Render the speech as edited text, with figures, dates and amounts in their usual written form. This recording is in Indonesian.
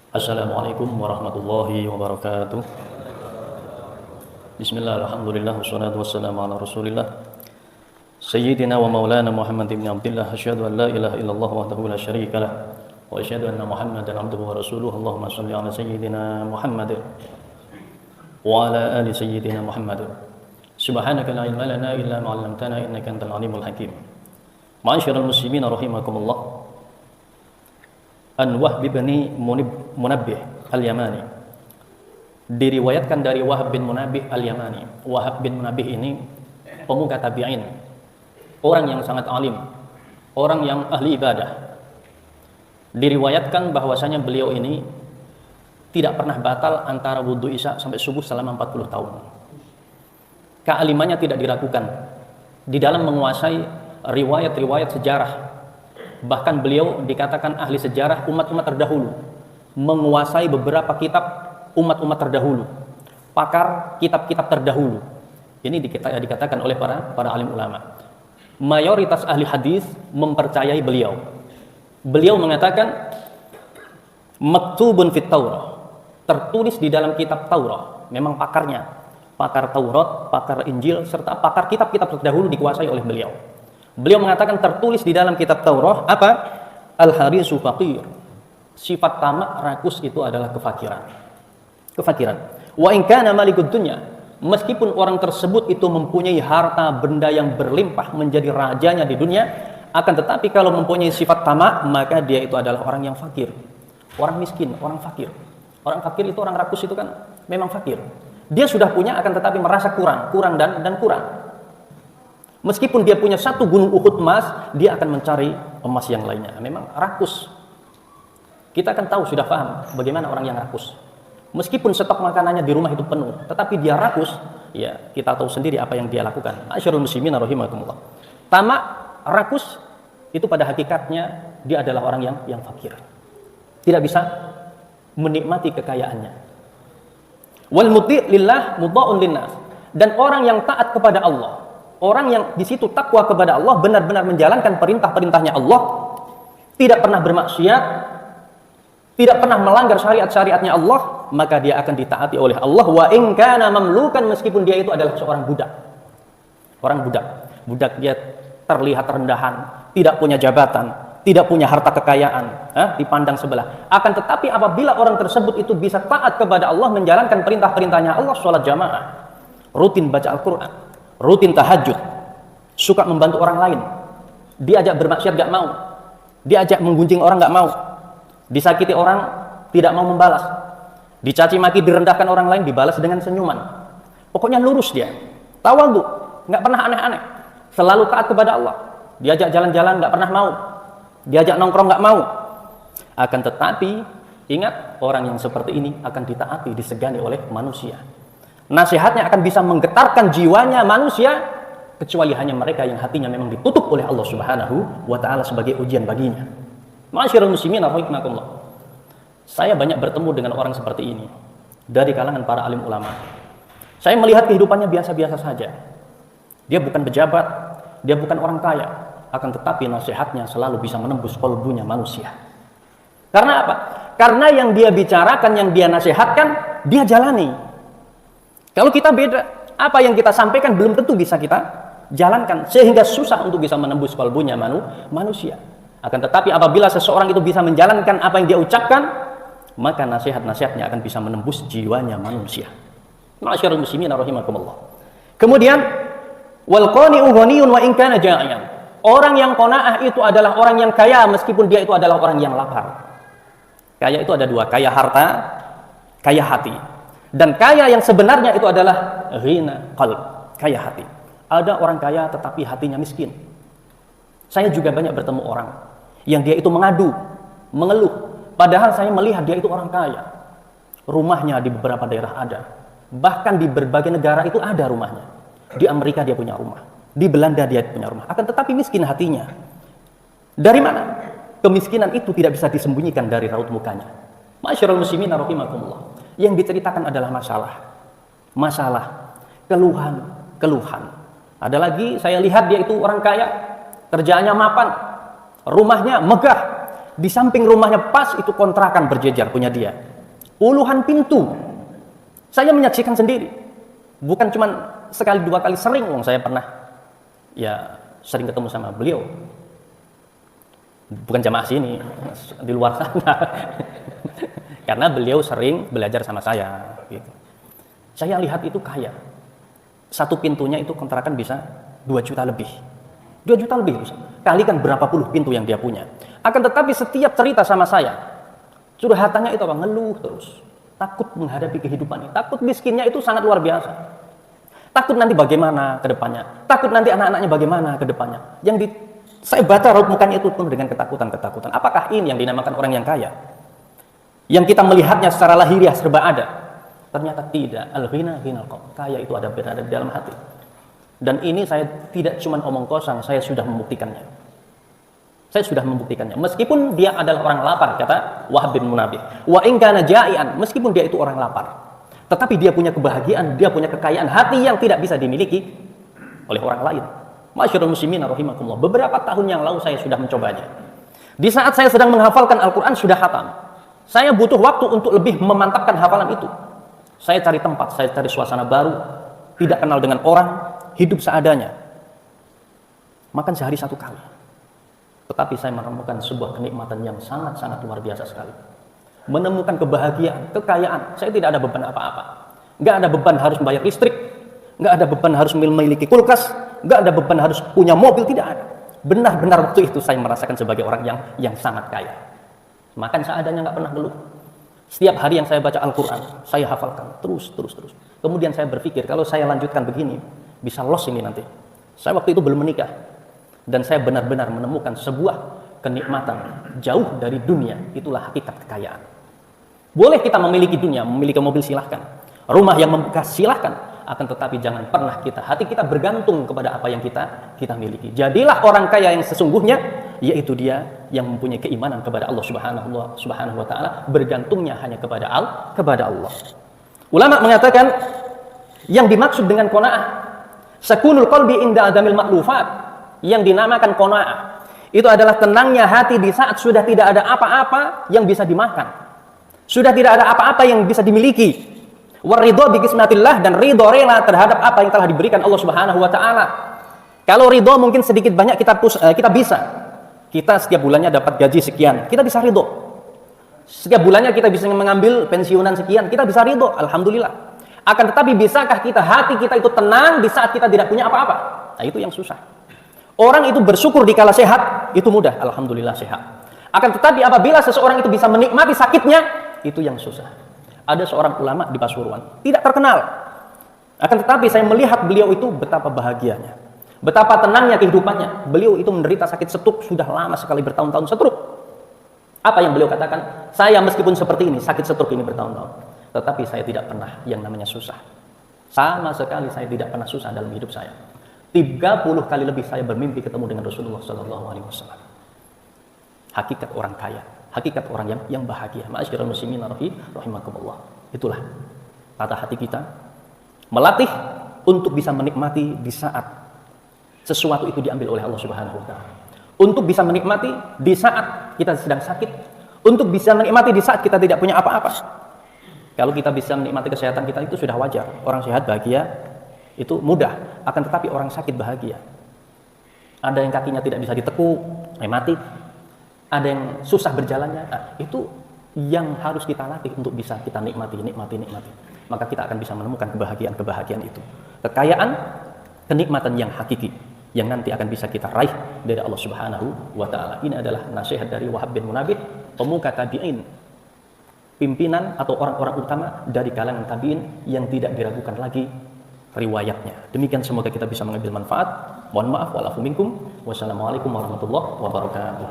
Assalamualaikum warahmatullahi wabarakatuh. Bismillah, alhamdulillah, wassalatu wassalamu ala rasulillah Sayyidina wa maulana Muhammad ibn Abdillah. Asyhadu an la ilaha illallah wahdahu la syarika lah, wa asyhadu anna Muhammadan abduhu wa rasuluh. Allahumma salli ala Sayyidina Muhammad wa ala ali Sayyidina Muhammad. Subhanaka la ilma lana illa ma 'allamtana innaka antal alimul hakim. Ma'asyiral muslimin rahimakumullah. An Wahb bin Munabbih Al-Yamani, diriwayatkan dari Wahb bin Munabbih Al-Yamani. Wahb bin Munabbih ini pemuka tabi'in, orang yang sangat alim, orang yang ahli ibadah. Diriwayatkan bahwasanya beliau ini tidak pernah batal antara wudhu isya sampai subuh selama 40 tahun. Kealimannya tidak diragukan di dalam menguasai riwayat-riwayat sejarah. Bahkan beliau dikatakan ahli sejarah umat-umat terdahulu, menguasai beberapa kitab umat-umat terdahulu, pakar kitab-kitab terdahulu. Ini dikatakan oleh para alim ulama. Mayoritas ahli hadis mempercayai beliau. Beliau mengatakan maktubun fit Taurah, tertulis di dalam kitab Taurat. Memang pakarnya, pakar Taurat, pakar Injil, serta pakar kitab-kitab terdahulu dikuasai oleh beliau. Beliau mengatakan tertulis di dalam kitab Taurat apa? Al-harisu faqir. Sifat tamak rakus itu adalah kefakiran. Kefakiran. Wa in kana malikud dunya, meskipun orang tersebut itu mempunyai harta benda yang berlimpah menjadi rajanya di dunia, akan tetapi kalau mempunyai sifat tamak, maka dia itu adalah orang yang fakir. Orang miskin, orang fakir. Orang fakir itu, orang rakus itu kan memang fakir. Dia sudah punya akan tetapi merasa kurang dan kurang. Meskipun dia punya satu gunung Uhud emas, dia akan mencari emas yang lainnya. Memang rakus. Kita akan tahu, sudah paham bagaimana orang yang rakus. Meskipun stok makanannya di rumah itu penuh, tetapi dia rakus, ya kita tahu sendiri apa yang dia lakukan. Masyarul muslimin rahimakumullah. Tamak, rakus, itu pada hakikatnya dia adalah orang yang fakir. Tidak bisa menikmati kekayaannya. Wal muti' lillah mudha'un linnas. Dan orang yang taat kepada Allah, orang yang di situ takwa kepada Allah, benar-benar menjalankan perintah-perintahnya Allah, tidak pernah bermaksiat, tidak pernah melanggar syariat-syariatnya Allah, maka dia akan ditaati oleh Allah. Wa in kana mamlukan, meskipun dia itu adalah seorang budak. Orang budak. Budak dia terlihat rendahan, tidak punya jabatan, tidak punya harta kekayaan, dipandang sebelah. Akan tetapi apabila orang tersebut itu bisa taat kepada Allah, menjalankan perintah-perintahnya Allah, sholat jamaah, rutin baca Al-Quran, rutin tahajud, suka membantu orang lain, diajak bermaksiat gak mau, diajak menggunjing orang gak mau, disakiti orang tidak mau membalas, dicaci maki direndahkan orang lain dibalas dengan senyuman. Pokoknya lurus dia, tawadhu, gak pernah aneh-aneh, selalu taat kepada Allah. Diajak jalan-jalan gak pernah mau, diajak nongkrong gak mau. Akan tetapi ingat, orang yang seperti ini akan ditaati, disegani oleh manusia. Nasihatnya akan bisa menggetarkan jiwanya manusia, kecuali hanya mereka yang hatinya memang ditutup oleh Allah Subhanahu wa ta'ala sebagai ujian baginya. Ma'asyiral muslimin rahimakumullah. Saya banyak bertemu dengan orang seperti ini dari kalangan para alim ulama. Saya melihat kehidupannya biasa-biasa saja. Dia bukan pejabat, dia bukan orang kaya, akan tetapi nasihatnya selalu bisa menembus kalbunya manusia. Karena apa? Karena yang dia bicarakan, yang dia nasihatkan, dia jalani. Kalau kita beda, apa yang kita sampaikan belum tentu bisa kita jalankan, sehingga susah untuk bisa menembus kalbunya manusia. Akan tetapi apabila seseorang itu bisa menjalankan apa yang dia ucapkan, maka nasihat-nasihatnya akan bisa menembus jiwanya manusia. Ma'asyiral muslimin rahimakumullah. Kemudian wal qani'u ghaniyun wa in kana ja'ian. Orang yang qanaah itu adalah orang yang kaya meskipun dia itu adalah orang yang lapar. Kaya itu ada dua, kaya harta, kaya hati. Dan kaya yang sebenarnya itu adalah ghina qalb, kaya hati. Ada orang kaya tetapi hatinya miskin. Saya juga banyak bertemu orang yang dia itu mengadu, mengeluh, padahal saya melihat dia itu orang kaya. Rumahnya di beberapa daerah ada, bahkan di berbagai negara itu ada rumahnya. Di Amerika dia punya rumah, di Belanda dia punya rumah, akan tetapi miskin hatinya. Dari mana? Kemiskinan itu tidak bisa disembunyikan dari raut mukanya. Masyarul muslimin rahimakumullah. Yang diceritakan adalah masalah, keluhan. Ada lagi, saya lihat dia itu orang kaya, kerjaannya mapan, rumahnya megah, Di samping rumahnya pas itu kontrakan berjejer punya dia. Puluhan pintu. Saya menyaksikan sendiri. Bukan cuma sekali dua kali, sering saya pernah ya sering ketemu sama beliau. Bukan jamaah sini, di luar sana. Karena beliau sering belajar sama saya gitu. Saya lihat itu kaya. Satu pintunya itu kontrakan bisa 2 juta lebih. 2 juta lebih. Kalikan berapa puluh pintu yang dia punya. Akan tetapi setiap cerita sama saya, curhatannya itu apa? Ngeluh terus. Takut menghadapi kehidupan ini. Takut miskinnya itu sangat luar biasa. Takut nanti bagaimana ke depannya. Takut nanti anak-anaknya bagaimana ke depannya. Saya baca raut mukanya itu pun dengan ketakutan-ketakutan. Apakah ini yang dinamakan orang yang kaya? Yang kita melihatnya secara lahiriah serba ada. Ternyata tidak. Al-ghina ghinal qalb. Kaya itu ada berada di dalam hati. Dan ini saya tidak cuma omong kosong, saya sudah membuktikannya. Saya sudah membuktikannya. Meskipun dia adalah orang lapar, kata Wahab bin Munabbih. Wa in kana ja'ian, meskipun dia itu orang lapar, tetapi dia punya kebahagiaan, dia punya kekayaan hati yang tidak bisa dimiliki oleh orang lain. Masyarul muslimin rahimakumullah. Beberapa tahun yang lalu saya sudah mencobanya. Di saat saya sedang menghafalkan Al-Quran sudah khatam. Saya butuh waktu untuk lebih memantapkan hafalan itu. Saya cari tempat, saya cari suasana baru, tidak kenal dengan orang, hidup seadanya. Makan sehari 1 kali. Tetapi saya menemukan sebuah kenikmatan yang sangat-sangat luar biasa sekali. Menemukan kebahagiaan, kekayaan. Saya tidak ada beban apa-apa. Nggak ada beban harus membayar listrik. Nggak ada beban harus memiliki kulkas. Nggak ada beban harus punya mobil. Tidak ada. Benar-benar waktu itu saya merasakan sebagai orang yang sangat kaya. Makan seadanya, nggak pernah geluh. Setiap hari yang saya baca Al-Quran, saya hafalkan. Terus. Kemudian saya berpikir, kalau saya lanjutkan begini, bisa loss ini nanti. Saya waktu itu belum menikah. Dan saya benar-benar menemukan sebuah kenikmatan jauh dari dunia. Itulah hakikat kekayaan. Boleh kita memiliki dunia, memiliki mobil silahkan. Rumah yang membekas silahkan. Akan tetapi jangan pernah hati kita bergantung kepada apa yang kita miliki. Jadilah orang kaya yang sesungguhnya, yaitu dia yang mempunyai keimanan kepada Allah Subhanahu wa taala, bergantungnya hanya kepada Allah. Ulama mengatakan yang dimaksud dengan qanaah, sakunul qalbi inda adamil ma'lufat. Yang dinamakan qanaah itu adalah tenangnya hati di saat sudah tidak ada apa-apa yang bisa dimakan, sudah tidak ada apa-apa yang bisa dimiliki. Waridho bi qismatillah, dan ridho rela terhadap apa yang telah diberikan Allah Subhanahu wa taala. Kalau ridho mungkin sedikit banyak kita bisa. Kita setiap bulannya dapat gaji sekian, kita bisa ridho. Setiap bulannya kita bisa mengambil pensiunan sekian, kita bisa ridho, alhamdulillah. Akan tetapi bisakah hati kita itu tenang di saat kita tidak punya apa-apa? Nah, itu yang susah. Orang itu bersyukur dikala sehat, itu mudah, alhamdulillah sehat. Akan tetapi apabila seseorang itu bisa menikmati sakitnya, itu yang susah. Ada seorang ulama di Pasuruan, tidak terkenal. Akan tetapi saya melihat beliau itu betapa bahagianya, betapa tenangnya kehidupannya. Beliau itu menderita sakit stroke sudah lama sekali, bertahun-tahun stroke. Apa yang beliau katakan? Saya meskipun seperti ini, sakit stroke ini bertahun-tahun, tetapi saya tidak pernah yang namanya susah. Sama sekali saya tidak pernah susah dalam hidup saya. 30 kali lebih saya bermimpi ketemu dengan Rasulullah SAW. Hakikat orang kaya, hakikat orang yang bahagia. Ma'asyiral muslimin rahimakumullah. Itulah tata hati kita, melatih untuk bisa menikmati di saat sesuatu itu diambil oleh Allah Subhanahu wa taala. Untuk bisa menikmati di saat kita sedang sakit, untuk bisa menikmati di saat kita tidak punya apa-apa. Kalau kita bisa menikmati kesehatan kita itu sudah wajar. Orang sehat bahagia itu mudah, akan tetapi orang sakit bahagia. Ada yang kakinya tidak bisa ditekuk, mati. Ada yang susah berjalannya. Nah, itu yang harus kita latih untuk bisa kita nikmati. Maka kita akan bisa menemukan kebahagiaan itu. Kekayaan, kenikmatan yang hakiki, yang nanti akan bisa kita raih dari Allah Subhanahu wa taala. Ini adalah nasihat dari Wahab bin Munabbih, pemuka tabi'in, pimpinan atau orang-orang utama dari kalangan tabi'in yang tidak diragukan lagi riwayatnya. Demikian, semoga kita bisa mengambil manfaat. Mohon maaf, wa'alafu minkum. Wassalamualaikum warahmatullahi wabarakatuh.